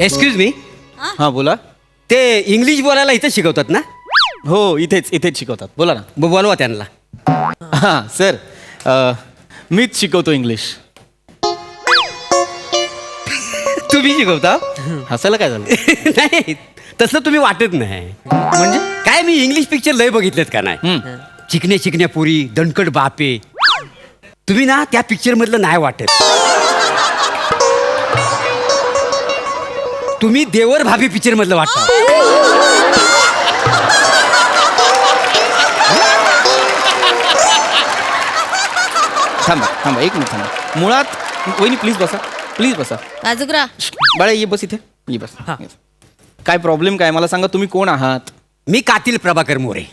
Excuse me, हां बोला. ते इंग्लिश बोलायला इथं शिकवतात ना? हो इथेच शिकवतात. बोला ना. बोलवा त्यांना. हां सर, मीच शिकवतो इंग्लिश. तुम्ही शिकवता? हसायला काय झालं? नाही, तसं तुम्ही वाटत नाही. म्हणजे काय मी इंग्लिश पिक्चर लय बघितलेत का नाही? चिकण्या पुरी, दणकट बापे. तुम्ही ना त्या पिक्चर मधलं नाही वाटत. तुम्ही देवर भाभी पिक्चर मधलं वाटता. थांबा एक मिनिट थांबा. मुळात वहिनी प्लीज बसा. राजुगरा बाळा ये बस इथे, ये बस. काय प्रॉब्लेम काय मला सांगा. तुम्ही कोण आहात? मी कातील प्रभाकर मोरे.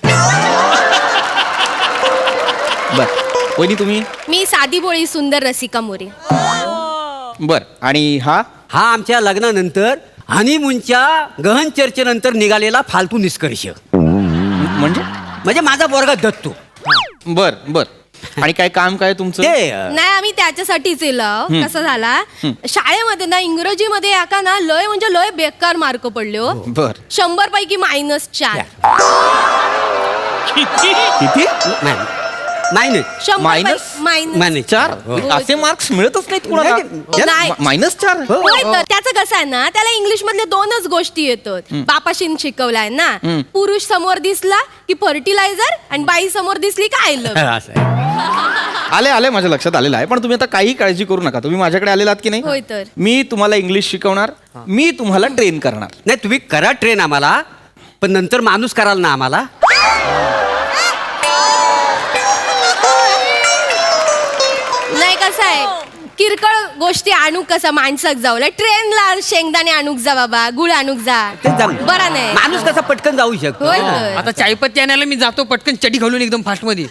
बर वहिनी तुम्ही? मी साधी भोळी सुंदर रसिका मोरे. बर आणि हा? हा आमच्या लग्नानंतर हनीमूनच्या गहन चर्चेनंतर निघालेला फालतू निष्कर्ष. म्हणजे माझा पोरगा दत्तू. बर आणि काय काम काय तुमचं? ते नाही आम्ही त्याच्यासाठीच येलो. कसं झाला शाळेमध्ये ना इंग्रजीमध्ये एका ना लय म्हणजे लय बेकार मार्क पडले हो. बर 100 पैकी -4. किती? नाही 100 मायनस 4? हो. असे मार्क्स मिळतच नाहीत नाही. कुणाला. -4? होय तर त्याचं कसं आहे ना, त्याला इंग्लिश मधले 2च गोष्टी येतात. बापाशीन शिकवलाय ना, पुरुष समोर दिसला की फर्टिलायझर आणि बाई समोर दिसली की आय लव्ह. असं आहे. आले माझ्या लक्षात आलेलं आहे. पण तुम्ही आता काही काळजी करू नका. तुम्ही माझ्याकडे आलेलात की होय नाही? तर. मी तुम्हाला इंग्लिश शिकवणार, मी तुम्हाला ट्रेन करणार. नाही तुम्ही करा ट्रेन आम्हाला, पण नंतर माणूस कराल ना आम्हाला. नाही कसं आहे किरकोळ गोष्टी आणूक कसा माणसाक जाऊ ट्रेनला शेंगदाणे आणूक जा बाबा, गुळ आणूक जा. ते जम- बरा नाही. माणूस कसा पटकन जाऊ शकतो. होय तर. आता चायपत्ती आणायला मी जातो पटकन चडी घालून एकदम फास्ट मध्ये.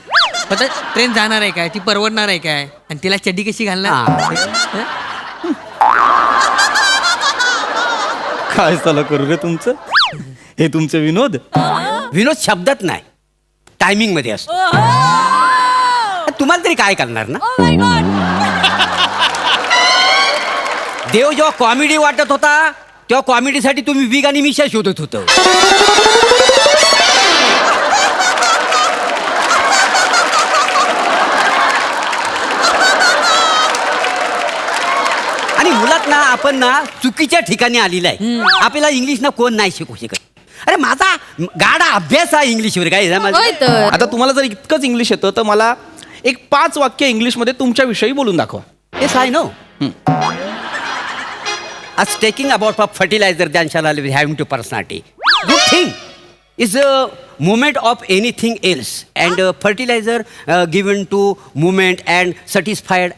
आता ट्रेन जाणार आहे काय, ती परवडणार आहे काय, आणि तिला चड्डी कशी घालणार? काय चालू करू रे तुमचं? हे तुमचे विनोद? विनोद शब्दात नाही, टायमिंग मध्ये असतो. तुम्हाला तरी काय करणार ना. देव जेव्हा कॉमेडी वाटत होता तेव्हा कॉमेडीसाठी तुम्ही विग आणि मिशा शोधत होतो. आणि मुलात ना आपण ना चुकीच्या ठिकाणी आलेला आहे. आपल्याला इंग्लिश ना कोण नाही शिकू शकत. अरे माझा गाडा अभ्यास आहे इंग्लिशवर. काय होय तर. आता तुम्हाला जर इतकंच इंग्लिश येतं तर मला एक 5 वाक्य इंग्लिशमध्ये तुमच्याविषयी बोलून दाखवा. Yes, I know. As taking about fertilizer than shall I having to personality. Good thing is a movement of anything else, and fertilizer given to movement and satisfied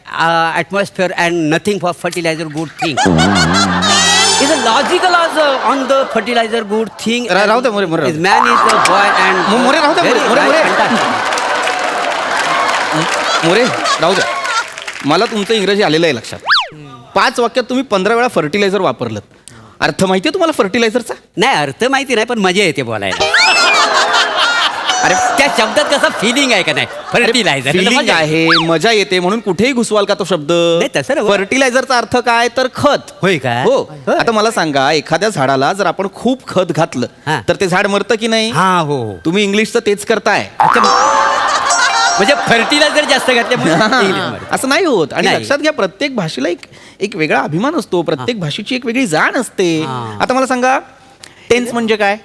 atmosphere and nothing for fertilizer good thing. Is a logical as on the fertilizer good thing. राहू दे, More. Is man is a boy and More राहू दे, very More. fantastic. More राहू द्या. मला तुमचं इंग्रजी आलेलं आहे लक्षात. 5 वाक्यात तुम्ही 15 वेळा फर्टिलायझर वापरलं. अर्थ माहितीये तुम्हाला फर्टिलायझरचा? नाही अर्थ माहिती नाही पण मजा येते बोलायला. अरे त्या शब्दात कसं फिलिंग आहे का नाही. फर्टिलायझर फिलिंग आहे, मजा येते म्हणून कुठेही घुसवाल का तो शब्द? नाही, तसं नाही. फर्टिलायझरचा अर्थ काय तर खत. होय काय? हो. होय. आता मला सांगा, एखाद्या झाडाला जर आपण खूप खत घातलं हा. तर ते झाड मरतं की नाही? हा हो. तुम्ही इंग्लिशचं तेच करताय. अच्छा म्हणजे फर्टिलायझर जास्त घातल्यामुळे इंग्लिशमध्ये. असं नाही होत. आणि नाही. लक्षात घ्या, प्रत्येक भाषेला एक वेगळा अभिमान असतो. प्रत्येक भाषेची एक वेगळी जाण असते. हा. आता मला सांगा, टेन्स म्हणजे काय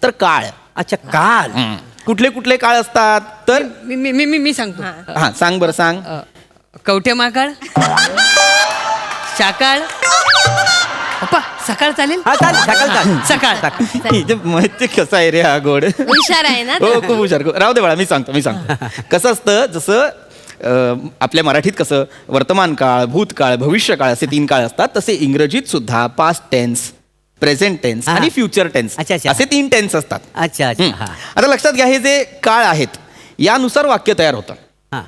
तर काळ. अच्छा काल. कुठले कुठले काळ असतात तर? मी सांगतो. हा सांग बरं सांग. कवठे महाकाळ, शाकाळ. पप्पा सकाळ चालेल? हा चालेल सकाळ सकाळ. हिचं माहिती कसं आहे रे हा गोड. हुशार आहे ना. हो खूप हुशार. राहू दे बाळा, मी सांगतो. कसं असतं, जसं आपल्या मराठीत कसं वर्तमान काळ, भूतकाळ, भविष्यकाळ असे 3 काळ असतात, तसे इंग्रजीत सुद्धा पास्ट टेन्स, प्रेझेंट टेन्स आणि फ्युचर टेन्स अच्छा. असे 3 टेन्स असतात. अच्छा हा. आता लक्षात घ्या, हे जे काळ आहेत यानुसार वाक्य तयार होतं. हा.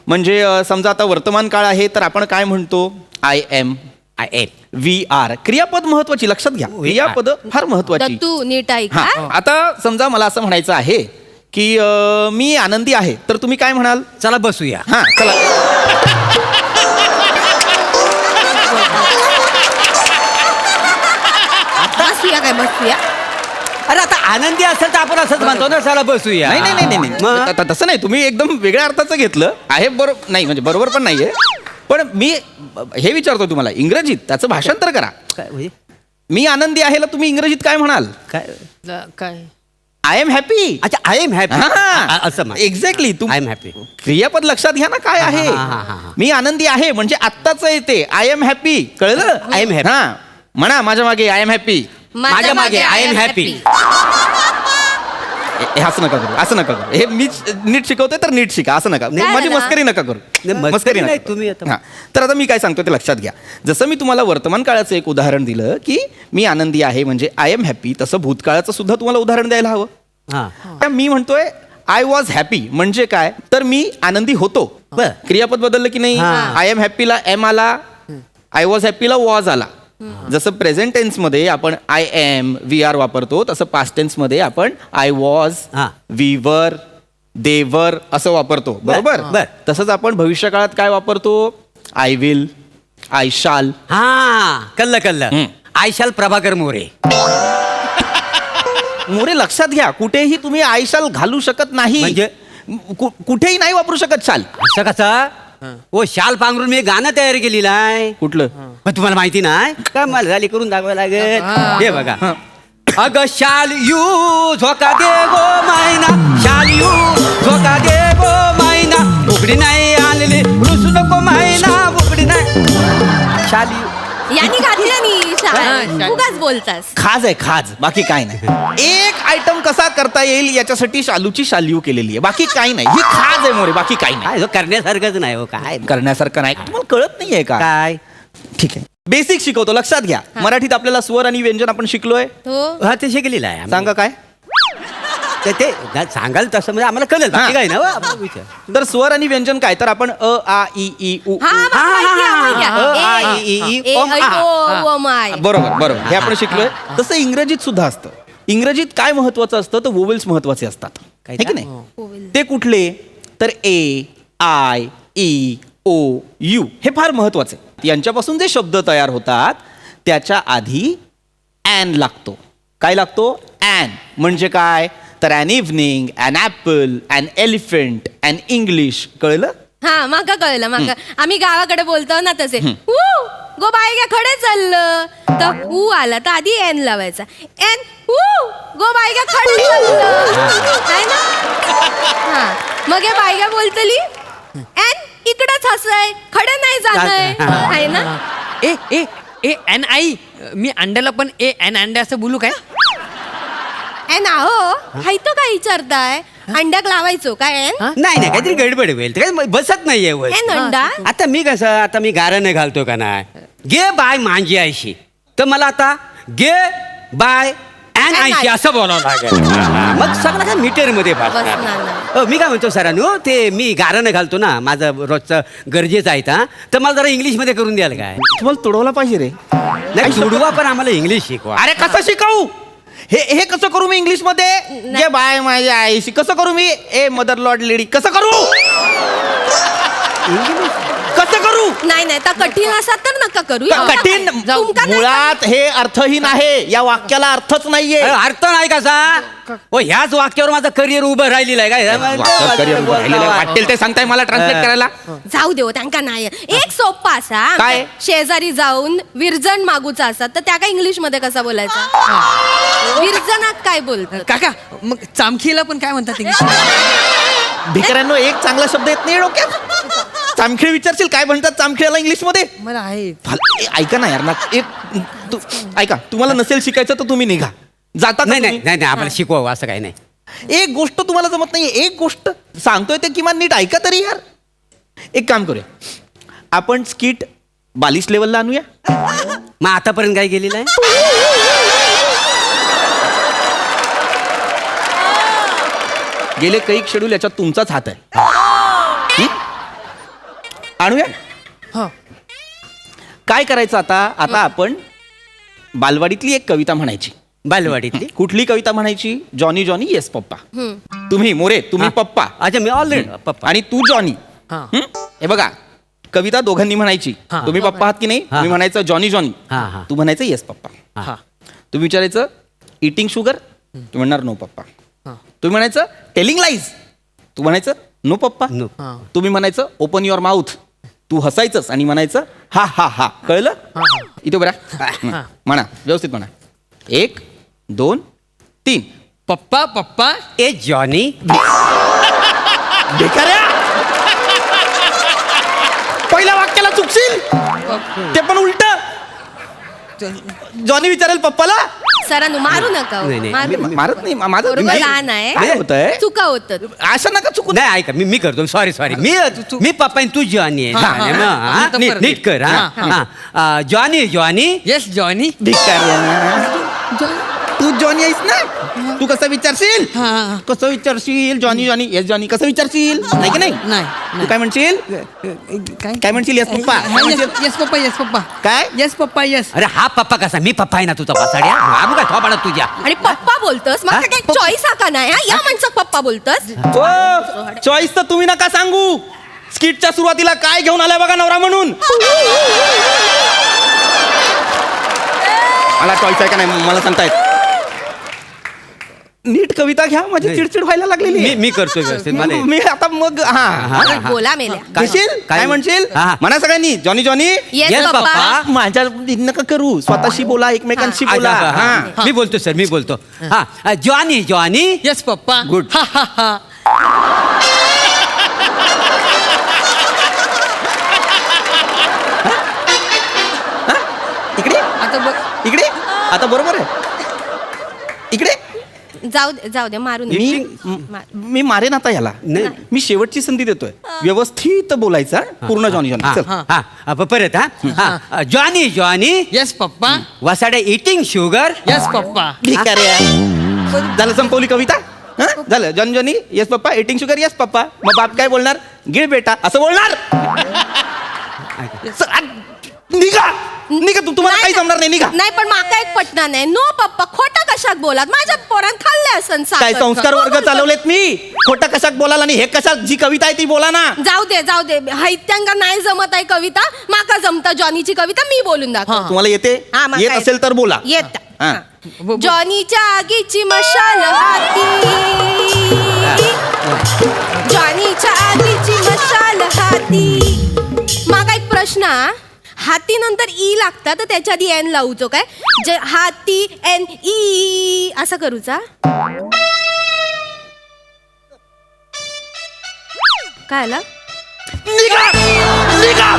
म्हणजे समजा आता वर्तमान काळ आहे तर आपण काय म्हणतो? I am, I am, we are. क्रियापद महत्वाची, लक्षात घ्या. क्रियापद फार महत्वाची. दत्तू नीट ऐक हा. हा. आता समजा मला असं म्हणायचं आहे की मी आनंदी आहे, तर तुम्ही काय म्हणाल? चला बसूया. हा चला. बसूया काय बसूया. अरे आता आनंदी असेल तर आपण असंच म्हणतो ना, चला बसूया. नाही नाही नाही नाही मग? नाही. तसं नाही, तुम्ही एकदम वेगळ्या अर्थाचं घेतलं आहे. बरोबर नाही, म्हणजे बरोबर पण नाहीये. पण मी हे विचारतो तुम्हाला, इंग्रजीत त्याचं भाषांतर करा. काय म्हणजे? मी आनंदी आहेला तुम्ही इंग्रजीत काय म्हणाल? काय आय एम हॅपी. अच्छा, आय एम हॅपी असं म्हण. एक्झॅक्टली. I am happy. क्रियापद लक्षात घ्या ना काय आहे. हा. मी आनंदी आहे म्हणजे आत्ताच येते आय एम हॅपी. कळलं? I am happy. हा म्हणा माझ्या मागे आय एम हॅपी. माझ्या मागे आय एम हॅपी. असं नका करू, असं नका करू. हे मी नीट शिकवतोय तर नीट शिका, असं नका. काय माझी झालं? मस्करी नका करू. नाही, मस्करी नका नाही, करू. तुम्ही आता- हा. तर आता मी काय सांगतो ते लक्षात घ्या. जसं मी तुम्हाला वर्तमान काळाचं एक उदाहरण दिलं की मी आनंदी आहे म्हणजे आय एम हॅपी, तसं भूतकाळाचं सुद्धा तुम्हाला उदाहरण द्यायला हवं. हा. तर मी म्हणतोय आय वॉज हॅपी म्हणजे काय, तर मी आनंदी होतो. बर. क्रियापद बदललं की नाही. हा. आय एम हॅपीला एम आला, आय वॉज हॅपीला वॉज आला. जसं प्रेझेंट टेन्स मध्ये आपण आय एम वी आर वापरतो, तसं पास्ट टेन्स मध्ये आपण आय वॉज, हा. वी वर, दे वर असं वापरतो. बरोबर. बर. तसंच आपण भविष्य काळात काय वापरतो, आय विल, आय शाल. हा, कल्लं. आयशाल प्रभाकर मोरे. मोरे लक्षात घ्या, कुठेही तुम्ही आय शाल घालू शकत नाही. म्हणजे? कुठेही नाही वापरू शकत शाल. असं कसं? ओ, शाल पांघरून मी गाणं तयार केलेलं आहे. कुठलं? पण तुम्हाला माहिती नाही का? मला झाली करून दाखवायला लागेल. हे बघा. अग शाल यू झोका दे गो मैना, शाल यू झोका दे गो मैना, उघडी नाही आलेली रुसू नको मैना, उघडी नाही. शाल यू. यांनी घातल्या नी हा, शाल. उगाच बोलतास. खाज आहे खाज, बाकी काय नाही. एक आयटम कसा करता येईल याच्यासाठी शालूची शालियू केलेली आहे, बाकी काही नाही. ही खाज आहे मोरे, बाकी काही नाही. काय हो, करण्यासारखंच नाही हो काय. करण्यासारखं नाही. तुम्हाला कळत नाहीये का? काय? ठीक आहे, बेसिक शिकवतो, लक्षात घ्या. मराठीत आपल्याला स्वर आणि व्यंजन आपण शिकलोय. हो. हा, ते शिकलेलं आहे. सांगा काय. ते सांगाल तसं म्हणजे आम्हाला कळेल. बाकी हा. काय ना हो, आपला विचार. तर स्वर आणि व्यंजन काय, तर आपण अ आ इ ई उ हा, ऊ. मला माहिती आहे, माहिती आहे. अ, आ, ए, इ, ई, ए, ओम, ऐ, आ. ओ, ओम, आय. बरोबर बरोबर, हे आपण शिकलोय. तसं इंग्रजीत सुद्धा असतं. इंग्रजीत काय महत्वाचं असतं, तर वोवेल्स महत्वाचे असतात. काय है की ते? नाही. Vowel. ते कुठले, तर ए आय ई ओ यू हे फार महत्वाचे. यांच्यापासून जे शब्द तयार होतात त्याच्या आधी ॲन लागतो. काय लागतो? ॲन म्हणजे काय, तर an evening, an apple, an elephant, an English. कळलं? हा, माका कळलं माका. आम्ही गावाकडे बोलतो ना तसे. ऊ गो बायग्या खडे चाललं, तर ऊ आला तर आधी एन लावायचा. एन ऊ गो बायग्या खडे चाललं, आहे ना. हा, मग या बायग्या बोलतली एन इकडंच हसय, खडे नाही जाणय, आहे ना. ए ए ए एन आई, मी अंड्याला पण ए एन अंडे असं बोलू काय? एन आहो, हाय तो काय विचारताय? अंड्याक लावायचो काय एन? नाही नाही, काहीतरी गडबड होईल. काय बसत नाहीये वर. एन अंडा. आता मी कसं, आता मी गाराने घालतो का नाही, गे बाय मांजी आयशी, तर मला आता गे बाय अँड आयशी असं बोलावं लागेल. मग सगळं काय मीटर मध्ये बसणार बसणार. मी काय म्हणतो सरांनो, ते मी गाराने घालतो ना, माझं रोजचं गरजेचं आहे हा, तर मला जरा इंग्लिश मध्ये करून द्याल काय? तुम्हाला तुडवला पाहिजे रे. नाही, सोडवा पण आम्हाला इंग्लिश शिकवा. अरे कसं शिकवू, हे कसं करू मी इंग्लिश मध्ये? जे बाय माझ्या आईशी कसं करू मी? ए मदर लॉर्ड लेडी कसं करू? कसं करू? नाही नाही, तर कठीण असा तर नका करू. कठीण तुमका नाही मुळात हे अर्थहीन आहे. या वाक्याला अर्थच नाहीये. अर्थ नाही कसा? हो, ह्याच वाक्यावर माझं करिअर उभं राहिलेलं आहे काय? वाटेल ते सांगताय मला ट्रान्सलेट करायला. जाऊ देऊ त्यांका नाही. एक सोप्पा असा काय? शेजारी जाऊन विरजण मागूचा असा, तर त्या काय इंग्लिश मध्ये कसा बोलायचा? विरजणात काय बोलतात? काका, मग चामखीला पण काय म्हणतात इंग्लिश? भिकाऱ्यांनो, एक चांगला शब्द येत नाही डोक्यात. चामखीळ विचारशील काय म्हणतात चामखिळाला इंग्लिश मध्ये? मला आहे. ऐका ना यार ना, ऐका, तुम्हाला नसेल शिकायचं तर तुम्ही निघा. जाता का नाही नाही तुम्ही? नाही नाही, आम्हाला शिकवावं असं काही नाही. एक गोष्ट तुम्हाला जमत नाहीये, एक गोष्ट सांगतोय ते किमान नीट ऐका तरी यार. एक काम करूया, आपण स्किट 42 लेवलला आणूया. मग आतापर्यंत काय केलेलं आहे? गेले कैक शेड्यूल याच्यात तुमचाच हात आहे. आणूया. हा. काय करायचं आता आपण बालवाडीतली एक कविता म्हणायची. बालवाडीतली? कुठली कविता म्हणायची? Johnny Johnny yes papa. तुम्ही मोरे, तुम्ही पप्पा, अच्छा, मी ऑलरेडी पप्पा. आणि तू जॉनी. हा. हे बघा, कविता दोघांनी म्हणायची. हा. तुम्ही पप्पा आहात की नाही? हा. तुम्ही म्हणायचं जॉनी जॉनी, हा, हा. तू म्हणायचं येस पप्पा. हा. तुम्ही विचारायचं इटिंग शुगर, तू म्हणणार नो पप्पा. हा. तुम्ही म्हणायचं टेलिंग लाईज, तू म्हणायचं नो पप्पा. No. हा. तुम्ही म्हणायचं ओपन युअर माउथ, तू हसायचंच आणि म्हणायचं हा हा हा. कळलं? इथे बरा म्हणा, व्यवस्थित म्हणा. 1 2 3. पप्पा पप्पा ए जॉनी. बेकाऱ्या, पहिल्या वाक्याला चुकशील, ते पण उलट. जॉनी विचारेल पप्पाला. सरांनो मारू नका हो. नाही, नाही. मारू नका. मारत नाही, माझं बरोबर मी- लहान आहे काय होतंय? चुका होतात. असं नका चुकू. नाही ऐका, मी करतो. सॉरी मी पप्पा आणि तू जॉनी आहे. हा, हा, चालेल, हा. हा, आता नीट परत. नीट कर. हा, हा जॉनी. Yes Johnny. तू जॉनी आहेस ना, तू कसं विचारशील? हा. कसं विचारशील? जॉनी येस जॉनी कसं विचारशील? नाही की नाही? तू काय म्हणशील? काय म्हणशील? येस पप्पा काय म्हणशील? येस पप्पा येस पप्पा काय? Yes papa yes. अरे हा पप्पा कसा? मी पप्पा आहे ना तुझा पासाड्या. बाबू काय थोबाडा तुझ्या. आणि पप्पा बोलतोस मग काही चॉईस हा का नाही हा? या माणसात पप्पा बोलतोस. चॉईस तर तुम्ही नका सांगू. स्किटच्या सुरुवातीला काय घेऊन आलाय बघा नवरा म्हणून. मला चॉईस आहे का नाही मला सांगतायत. नीट कविता घ्या, माझी चिडचिड व्हायला लागलेली. मी करतो व्यवस्थित. मला मी आता मग हा अरे बोला मेल्या. म्हणशील काय म्हणशील? हा. म्हणा सगळ्यांनी जॉनी जॉनी. येस Yes, पप्पा. पप्पा. माझ्या नका करू, स्वतःशी बोला, एकमेकांशी बोला. हा. मी बोलतो सर, मी बोलतो. हा जॉनी. Yes papa. Good. हा हा हा. इकडे इकडे आता बरोबर आहे. इकडे जाऊ दे मारू मी नका. मी मारेन आता याला. नाही. मी शेवटची संधी देतोय, व्यवस्थित बोलायचा. पूर्ण जॉनी जॉनी. चल. परत हा Johnny. Yes papa. वसाडे eating sugar. Yes papa. भिकाऱ्या. झालं, संपवली कविता. हं? झालं. Johnny Johnny yes papa, eating sugar yes papa. मग बाप काय बोलणार? गिळ बेटा असं बोलणार. निघा तुम्हाला काही जमणार नाही. निघा. नाही पण माका एक पटना नाही. नो पप्पा खोटा कशात बोलात? माझ्या पोरान खाल्ले असन साखर. काय संस्कार वर्ग चालवलेत मी? खोटं कशात बोलाला नाही, हे कशात जी कविता आहे ती बोला ना. जाऊ दे हैत्यांगा नाही जमत आहे कविता. माका जमता जॉनीची कविता मी बोलून दाखव. तुम्हाला येते? हा, मग येत काय? असेल तर बोला. येत. हा. जॉनीच्या आगीची मशाल हाती, जॉनीच्या आगीची मशाल हाती. मागा एक प्रश्न हा. हाती नंतर ई लागता तर त्याच्या आधी एन लावूचो काय? हाती एन ई असं करूचा. काय आला? निघा.